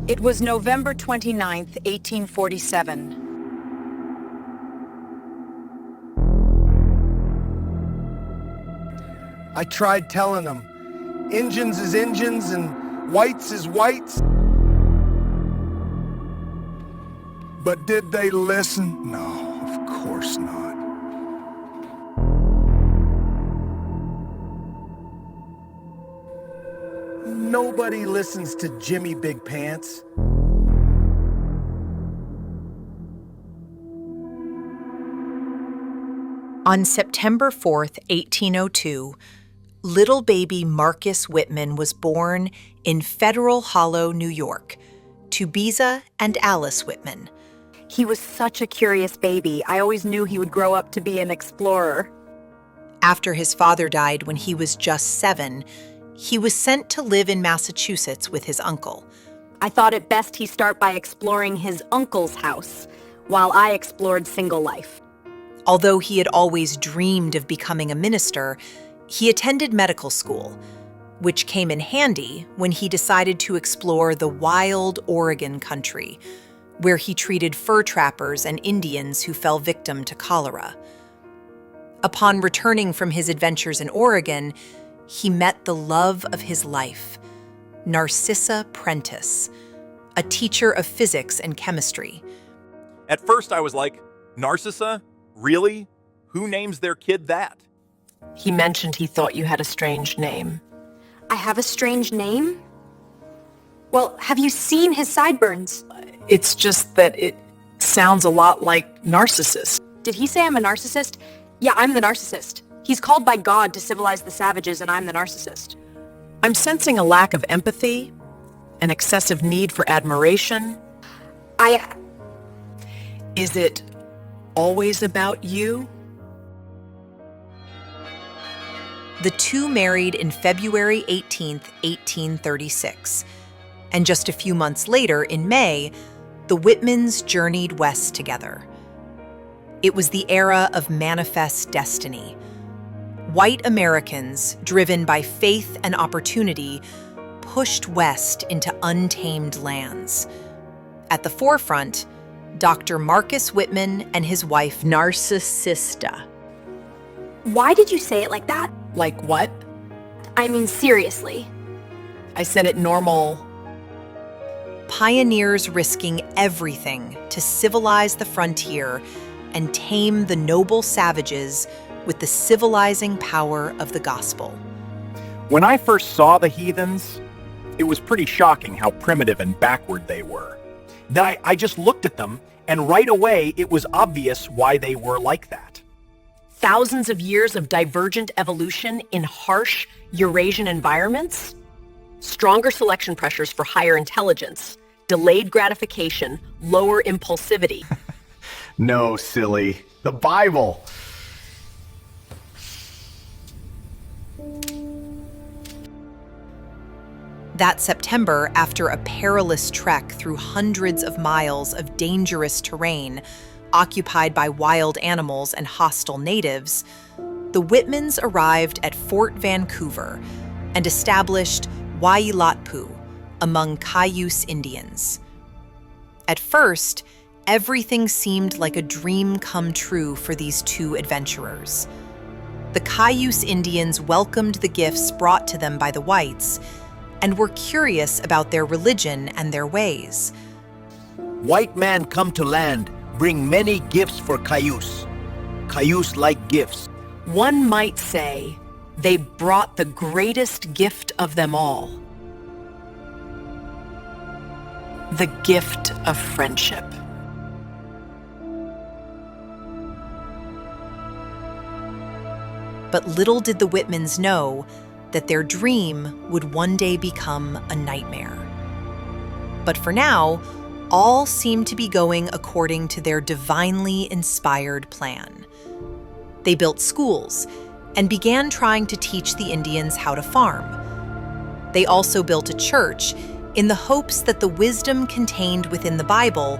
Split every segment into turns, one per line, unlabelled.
It was November 29th, 1847.
I tried telling them, Injuns is Injuns and whites is whites. But did they listen? No, of course not. Nobody listens to Jimmy Big Pants.
On September 4th, 1802, little baby Marcus Whitman was born in Federal Hollow, New York, to Beza and Alice Whitman.
He was such a curious baby. I always knew he would grow up to be an explorer.
After his father died when he was just 7, he was sent to live in Massachusetts with his uncle.
I thought it best he start by exploring his uncle's house, while I explored single life.
Although he had always dreamed of becoming a minister, he attended medical school, which came in handy when he decided to explore the wild Oregon country, where he treated fur trappers and Indians who fell victim to cholera. Upon returning from his adventures in Oregon, he met the love of his life, Narcissa Prentice, a teacher of physics and chemistry.
At first I was like, Narcissa? Really? Who names their kid that?
He mentioned he thought you had a strange name.
I have a strange name? Well, have you seen his sideburns?
It's just that it sounds a lot like narcissist.
Did he say I'm a narcissist? Yeah, I'm the narcissist. He's called by God to civilize the savages, and I'm the narcissist.
I'm sensing a lack of empathy, an excessive need for admiration. Is it always about you?
The two married in February 18th, 1836. And just a few months later, in May, the Whitmans journeyed west together. It was the era of manifest destiny. White Americans, driven by faith and opportunity, pushed west into untamed lands. At the forefront, Dr. Marcus Whitman and his wife, Narcissa.
Why did you say it like that?
Like what?
I mean, seriously.
I said it normal.
Pioneers risking everything to civilize the frontier and tame the noble savages with the civilizing power of the gospel.
When I first saw the heathens, it was pretty shocking how primitive and backward they were. Then I just looked at them, and right away it was obvious why they were like that.
Thousands of years of divergent evolution in harsh Eurasian environments? Stronger selection pressures for higher intelligence, delayed gratification, lower impulsivity.
No, silly. The Bible.
That September, after a perilous trek through hundreds of miles of dangerous terrain occupied by wild animals and hostile natives, the Whitmans arrived at Fort Vancouver and established Wailatpu among Cayuse Indians. At first, everything seemed like a dream come true for these two adventurers. The Cayuse Indians welcomed the gifts brought to them by the whites and were curious about their religion and their ways.
White man come to land, bring many gifts for Cayuse. Cayuse like gifts.
One might say they brought the greatest gift of them all. The gift of friendship.
But little did the Whitmans know that their dream would one day become a nightmare. But for now, all seemed to be going according to their divinely inspired plan. They built schools and began trying to teach the Indians how to farm. They also built a church in the hopes that the wisdom contained within the Bible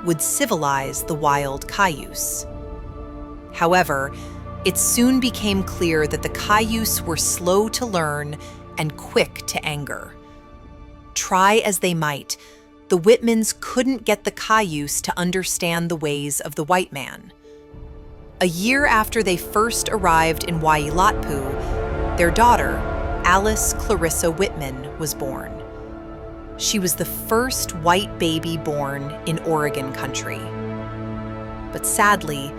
would civilize the wild Cayuse. However, it soon became clear that the Cayuse were slow to learn and quick to anger. Try as they might, the Whitmans couldn't get the Cayuse to understand the ways of the white man. A year after they first arrived in Wailatpu, their daughter, Alice Clarissa Whitman, was born. She was the first white baby born in Oregon country. But sadly,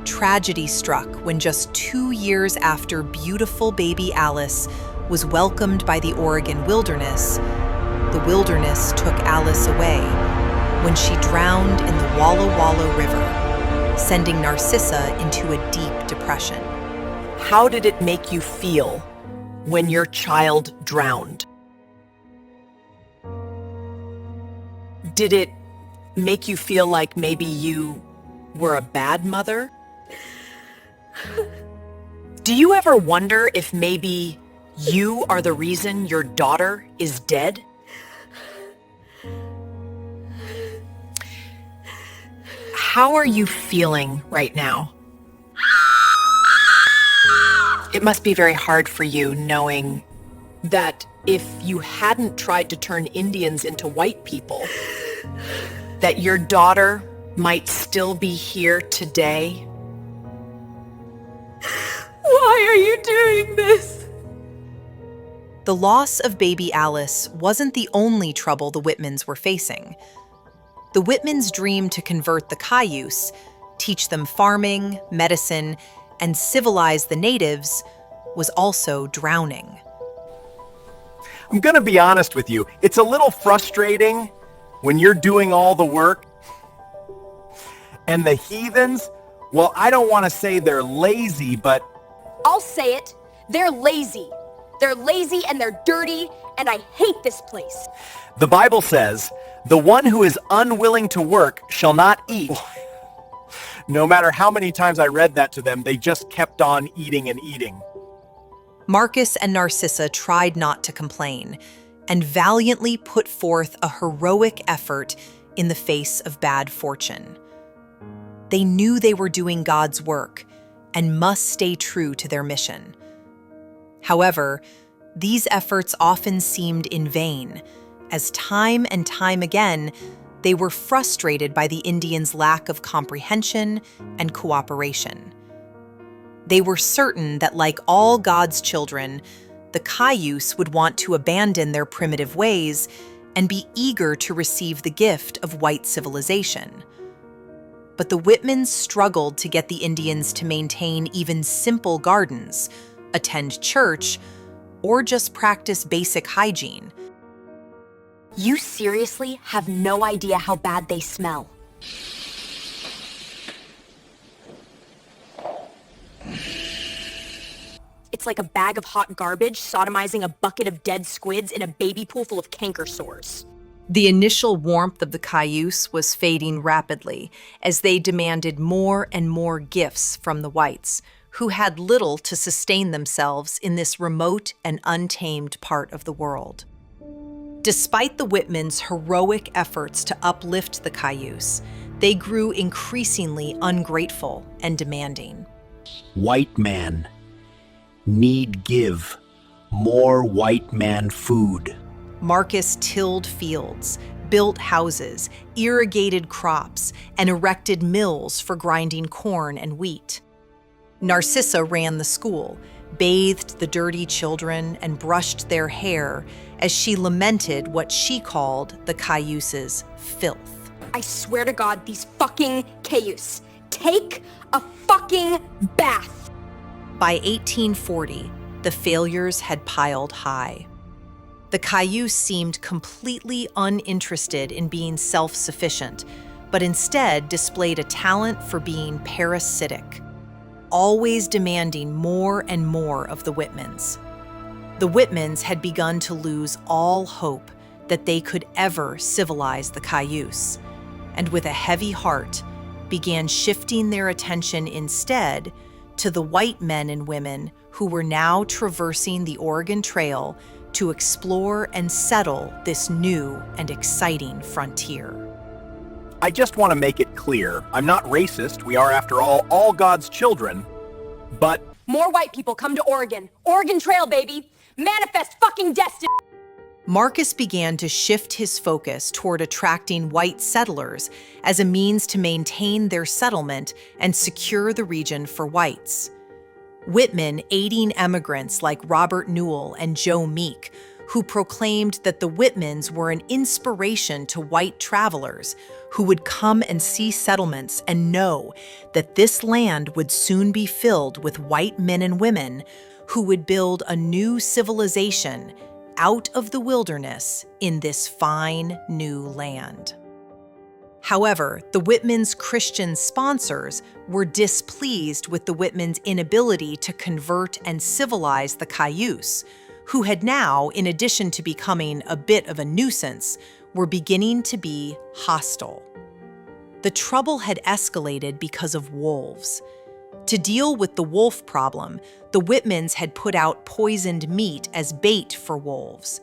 tragedy struck when just 2 years after beautiful baby Alice was welcomed by the Oregon wilderness, the wilderness took Alice away when she drowned in the Walla Walla River, sending Narcissa into a deep depression.
How did it make you feel when your child drowned? Did it make you feel like maybe you were a bad mother? Do you ever wonder if maybe you are the reason your daughter is dead? How are you feeling right now? It must be very hard for you knowing that if you hadn't tried to turn Indians into white people, that your daughter might still be here today. Why are you doing this?
The loss of baby Alice wasn't the only trouble the Whitmans were facing. The Whitmans' dream to convert the Cayuse, teach them farming, medicine, and civilize the natives was also drowning.
I'm gonna be honest with you, it's a little frustrating when you're doing all the work and the heathens, well, I don't want to say they're lazy, but
I'll say it. They're lazy. They're lazy and they're dirty, and I hate this place.
the Bible says, the one who is unwilling to work shall not eat. No matter how many times I read that to them, they just kept on eating and eating.
Marcus and Narcissa tried not to complain and valiantly put forth a heroic effort in the face of bad fortune. They knew they were doing God's work and must stay true to their mission. However, these efforts often seemed in vain, as time and time again, they were frustrated by the Indians' lack of comprehension and cooperation. They were certain that, like all God's children, the Cayuse would want to abandon their primitive ways and be eager to receive the gift of white civilization. But the Whitmans struggled to get the Indians to maintain even simple gardens, attend church, or just practice basic hygiene.
You seriously have no idea how bad they smell. It's like a bag of hot garbage sodomizing a bucket of dead squids in a baby pool full of canker sores.
The initial warmth of the Cayuse was fading rapidly as they demanded more and more gifts from the whites, who had little to sustain themselves in this remote and untamed part of the world. Despite the Whitmans' heroic efforts to uplift the Cayuse, they grew increasingly ungrateful and demanding.
White man, need give, more white man food.
Marcus tilled fields, built houses, irrigated crops, and erected mills for grinding corn and wheat. Narcissa ran the school, bathed the dirty children, and brushed their hair as she lamented what she called the Cayuse's filth.
I swear to God, these fucking Cayuse. Take a fucking bath.
By 1840, the failures had piled high. The Cayuse seemed completely uninterested in being self-sufficient, but instead displayed a talent for being parasitic, always demanding more and more of the Whitmans. The Whitmans had begun to lose all hope that they could ever civilize the Cayuse, and with a heavy heart, began shifting their attention instead to the white men and women who were now traversing the Oregon Trail to explore and settle this new and exciting frontier.
I just want to make it clear, I'm not racist, we are after all God's children, but
More white people come to Oregon. Oregon Trail, baby. Manifest fucking destiny.
Marcus began to shift his focus toward attracting white settlers as a means to maintain their settlement and secure the region for whites. Whitman aiding emigrants like Robert Newell and Joe Meek, who proclaimed that the Whitmans were an inspiration to white travelers who would come and see settlements and know that this land would soon be filled with white men and women who would build a new civilization out of the wilderness in this fine new land. However, the Whitmans' Christian sponsors were displeased with the Whitmans' inability to convert and civilize the Cayuse, who had now, in addition to becoming a bit of a nuisance, were beginning to be hostile. The trouble had escalated because of wolves. To deal with the wolf problem, the Whitmans had put out poisoned meat as bait for wolves.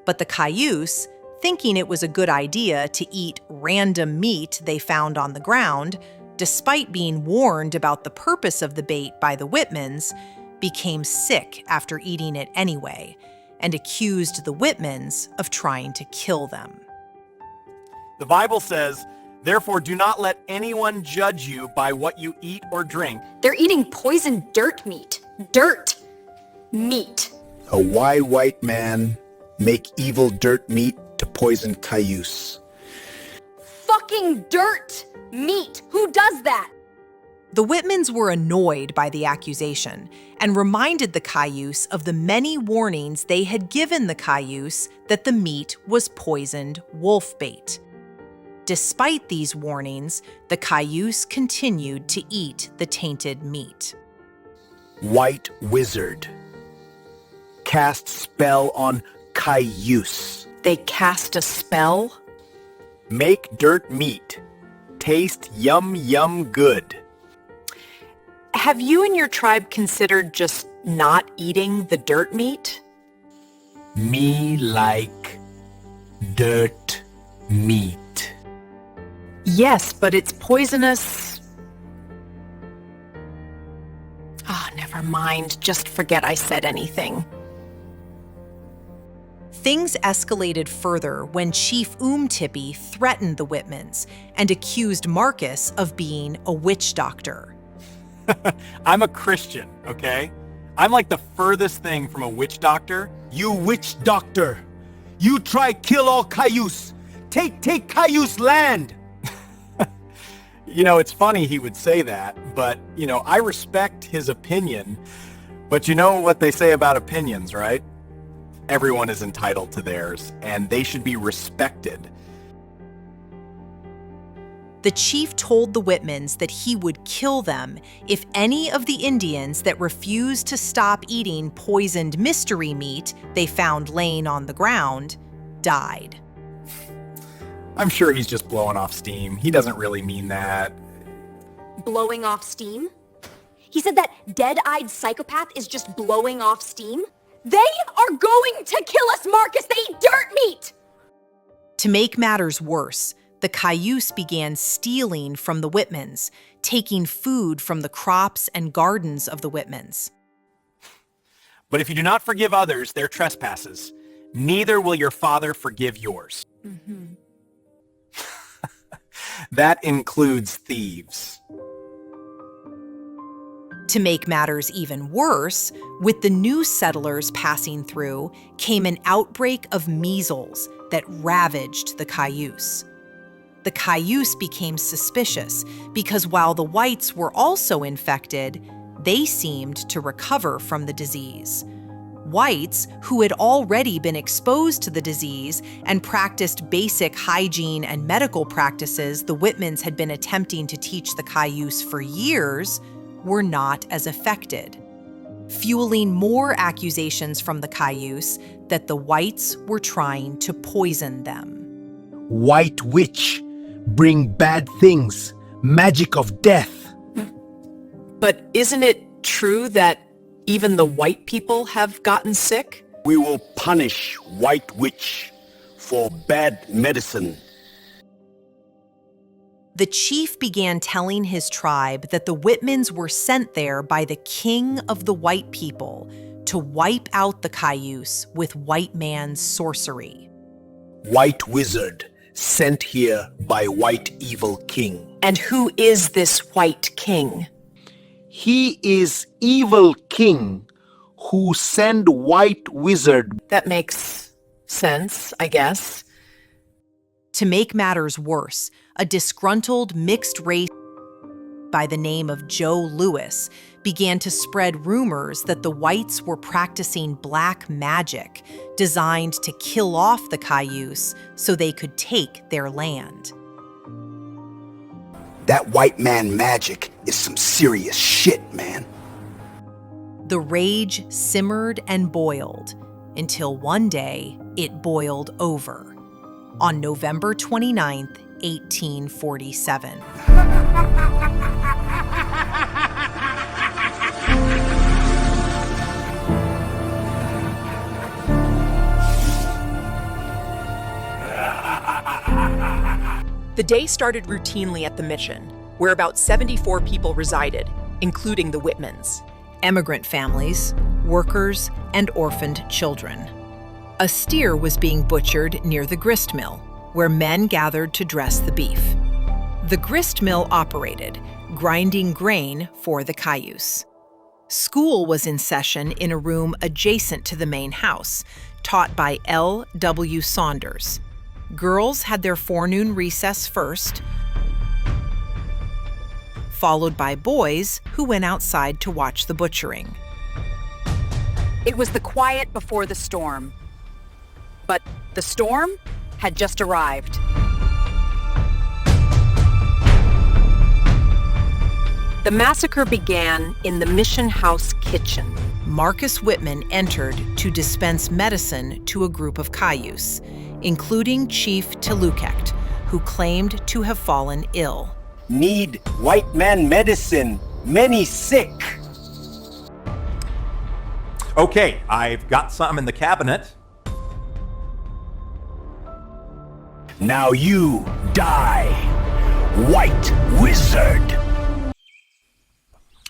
But the Cayuse, thinking it was a good idea to eat random meat they found on the ground, despite being warned about the purpose of the bait by the Whitmans, became sick after eating it anyway, and accused the Whitmans of trying to kill them.
The Bible says, "Therefore do not let anyone judge you by what you eat or drink."
They're eating poisoned dirt meat. Dirt meat.
A why white man make evil dirt meat to poison Cayuse?
Fucking dirt meat. Who does that?
The Whitmans were annoyed by the accusation and reminded the Cayuse of the many warnings they had given the Cayuse that the meat was poisoned wolf bait. Despite these warnings, the Cayuse continued to eat the tainted meat.
White wizard. Cast spell on Cayuse.
They cast a spell?
Make dirt meat. Taste yum yum good.
Have you and your tribe considered just not eating the dirt meat?
Me like dirt meat.
Yes, but it's poisonous. Never mind. Just forget I said anything.
Things escalated further when Chief Tippy threatened the Whitmans and accused Marcus of being a witch doctor.
I'm a Christian, okay? I'm like the furthest thing from a witch doctor.
You witch doctor. You try kill all Cayuse. Take Cayuse land.
You know, it's funny he would say that, but, I respect his opinion. But you know what they say about opinions, right? Everyone is entitled to theirs, and they should be respected.
The chief told the Whitmans that he would kill them if any of the Indians that refused to stop eating poisoned mystery meat they found laying on the ground died.
I'm sure he's just blowing off steam. He doesn't really mean that.
Blowing off steam? He said that dead-eyed psychopath is just blowing off steam? They are going to kill us, Marcus! They eat dirt meat!
To make matters worse, the Cayuse began stealing from the Whitmans, taking food from the crops and gardens of the Whitmans.
But if you do not forgive others their trespasses, neither will your Father forgive yours. Mm-hmm. That includes thieves.
To make matters even worse, with the new settlers passing through came an outbreak of measles that ravaged the Cayuse. The Cayuse became suspicious because while the whites were also infected, they seemed to recover from the disease. Whites, who had already been exposed to the disease and practiced basic hygiene and medical practices the Whitmans had been attempting to teach the Cayuse for years, were not as affected, fueling more accusations from the Cayuse that the whites were trying to poison them.
White witch. Bring bad things. Magic of death.
But isn't it true that even the white people have gotten sick?
We will punish white witch for bad medicine.
The chief began telling his tribe that the Whitmans were sent there by the king of the white people to wipe out the Cayuse with Whitman's sorcery.
White wizard sent here by white evil king.
And who is this white king?
He is evil king who send white wizard.
That makes sense, I guess.
To make matters worse, a disgruntled mixed race by the name of Joe Lewis began to spread rumors that the whites were practicing black magic designed to kill off the Cayuse so they could take their land.
That white man magic is some serious shit, man.
The rage simmered and boiled until one day it boiled over on November 29th, 1847.
The day started routinely at the mission, where about 74 people resided, including the Whitmans.
Immigrant families, workers, and orphaned children. A steer was being butchered near the grist mill, where men gathered to dress the beef. The grist mill operated, grinding grain for the Cayuse. School was in session in a room adjacent to the main house, taught by L.W. Saunders. Girls had their forenoon recess first, followed by boys who went outside to watch the butchering.
It was the quiet before the storm. But the storm had just arrived. The massacre began in the mission house kitchen.
Marcus Whitman entered to dispense medicine to a group of Cayuse, including Chief Telukect, who claimed to have fallen ill.
Need white man medicine. Many sick.
Okay, I've got some in the cabinet.
Now you die, white wizard.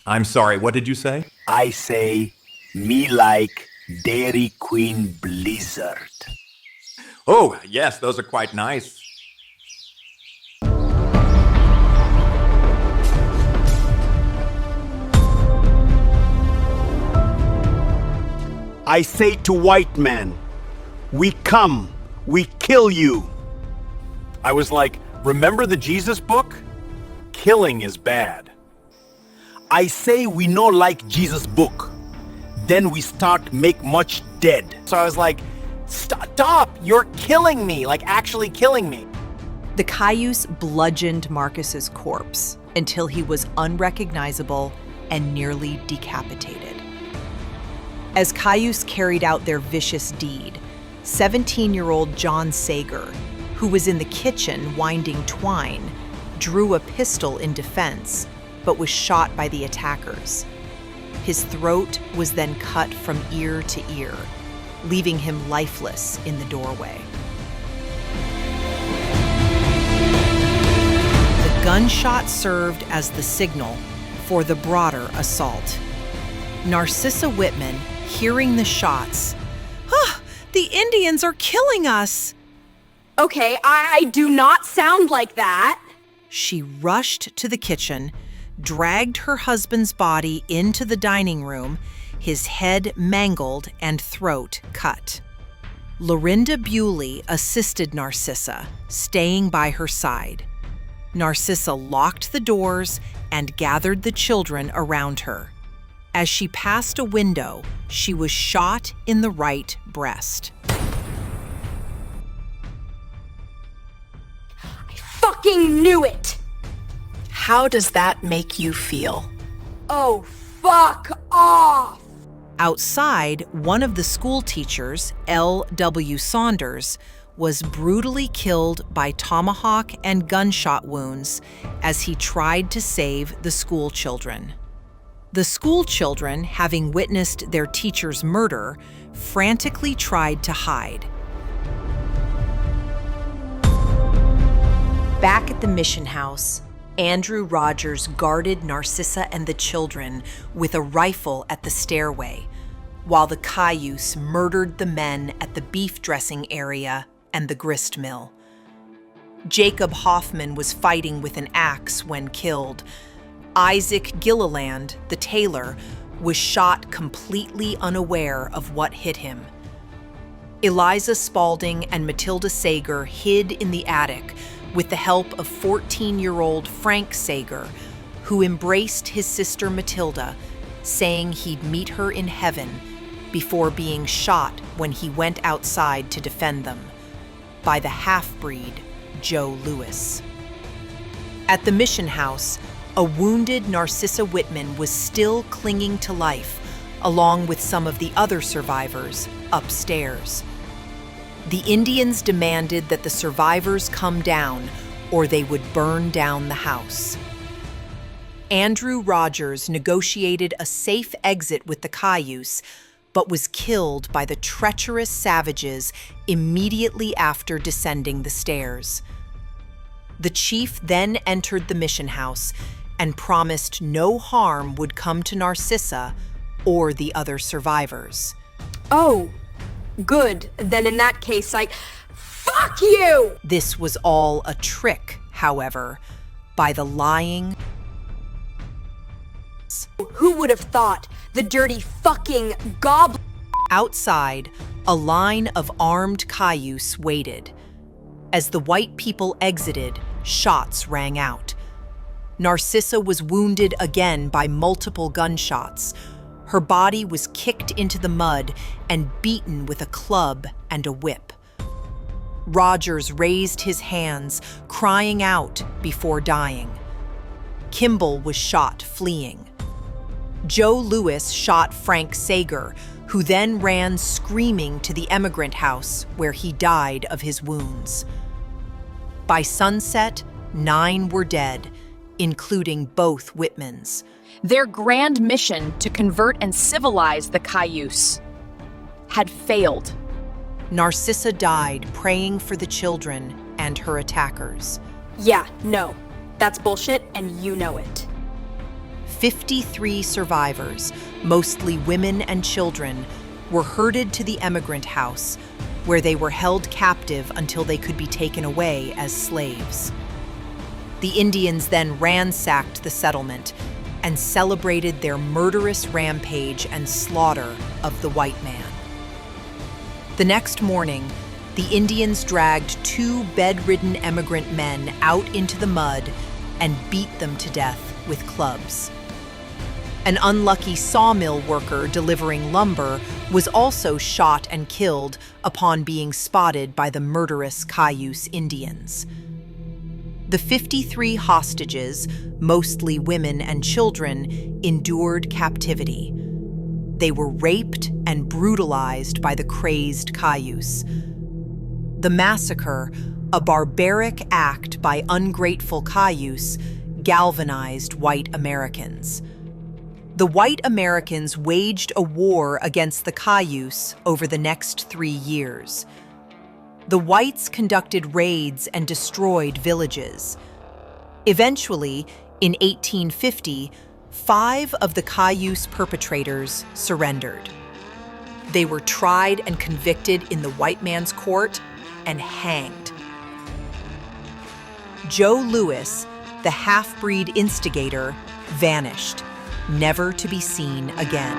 I'm sorry, what did you say?
I say, me like Dairy Queen Blizzard.
Oh, yes, those are quite nice.
I say to white man, we come, we kill you.
I was like, remember the Jesus book? Killing is bad.
I say we no like Jesus book. Then we start make much dead.
So I was like, stop, you're killing me, like actually killing me.
The Cayuse bludgeoned Marcus's corpse until he was unrecognizable and nearly decapitated. As Cayuse carried out their vicious deed, 17-year-old John Sager, who was in the kitchen winding twine, drew a pistol in defense, but was shot by the attackers. His throat was then cut from ear to ear, leaving him lifeless in the doorway. The gunshot served as the signal for the broader assault. Narcissa Whitman, hearing the shots, the Indians are killing us!
Okay, I do not sound like that.
She rushed to the kitchen, dragged her husband's body into the dining room, his head mangled and throat cut. Lorinda Bewley assisted Narcissa, staying by her side. Narcissa locked the doors and gathered the children around her. As she passed a window, she was shot in the right breast.
I fucking knew it!
How does that make you feel?
Oh, fuck off!
Outside, one of the school teachers, L.W. Saunders, was brutally killed by tomahawk and gunshot wounds as he tried to save the school children. The school children, having witnessed their teacher's murder, frantically tried to hide. Back at the mission house, Andrew Rogers guarded Narcissa and the children with a rifle at the stairway, while the Cayuse murdered the men at the beef dressing area and the grist mill. Jacob Hoffman was fighting with an axe when killed. Isaac Gilliland, the tailor, was shot completely unaware of what hit him. Eliza Spaulding and Matilda Sager hid in the attic with the help of 14-year-old Frank Sager, who embraced his sister Matilda, saying he'd meet her in heaven before being shot when he went outside to defend them, by the half-breed Joe Louis. At the mission house, a wounded Narcissa Whitman was still clinging to life, along with some of the other survivors upstairs. The Indians demanded that the survivors come down, or they would burn down the house. Andrew Rogers negotiated a safe exit with the Cayuse, but was killed by the treacherous savages immediately after descending the stairs. The chief then entered the mission house and promised no harm would come to Narcissa or the other survivors.
Oh, good. Then in that case, fuck you!
This was all a trick, however, by the lying.
Who would have thought? The dirty fucking goblin.
Outside, a line of armed Cayuse waited. As the white people exited, shots rang out. Narcissa was wounded again by multiple gunshots. Her body was kicked into the mud and beaten with a club and a whip. Rogers raised his hands, crying out before dying. Kimball was shot fleeing. Joe Louis shot Frank Sager, who then ran screaming to the emigrant house where he died of his wounds. By sunset, 9 were dead, including both Whitmans.
Their grand mission to convert and civilize the Cayuse had failed.
Narcissa died praying for the children and her attackers.
Yeah, no. That's bullshit, and you know it.
53 survivors, mostly women and children, were herded to the emigrant house, where they were held captive until they could be taken away as slaves. The Indians then ransacked the settlement and celebrated their murderous rampage and slaughter of the white man. The next morning, the Indians dragged 2 bedridden emigrant men out into the mud and beat them to death with clubs. An unlucky sawmill worker delivering lumber was also shot and killed upon being spotted by the murderous Cayuse Indians. The 53 hostages, mostly women and children, endured captivity. They were raped and brutalized by the crazed Cayuse. The massacre, a barbaric act by ungrateful Cayuse, galvanized white Americans. The white Americans waged a war against the Cayuse over the next 3 years. The whites conducted raids and destroyed villages. Eventually, in 1850, 5 of the Cayuse perpetrators surrendered. They were tried and convicted in the white man's court and hanged. Joe Louis, the half-breed instigator, vanished, never to be seen again.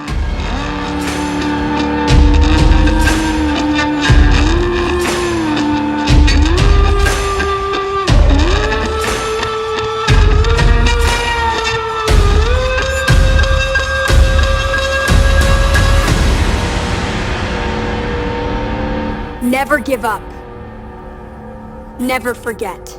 Never give up. Never forget.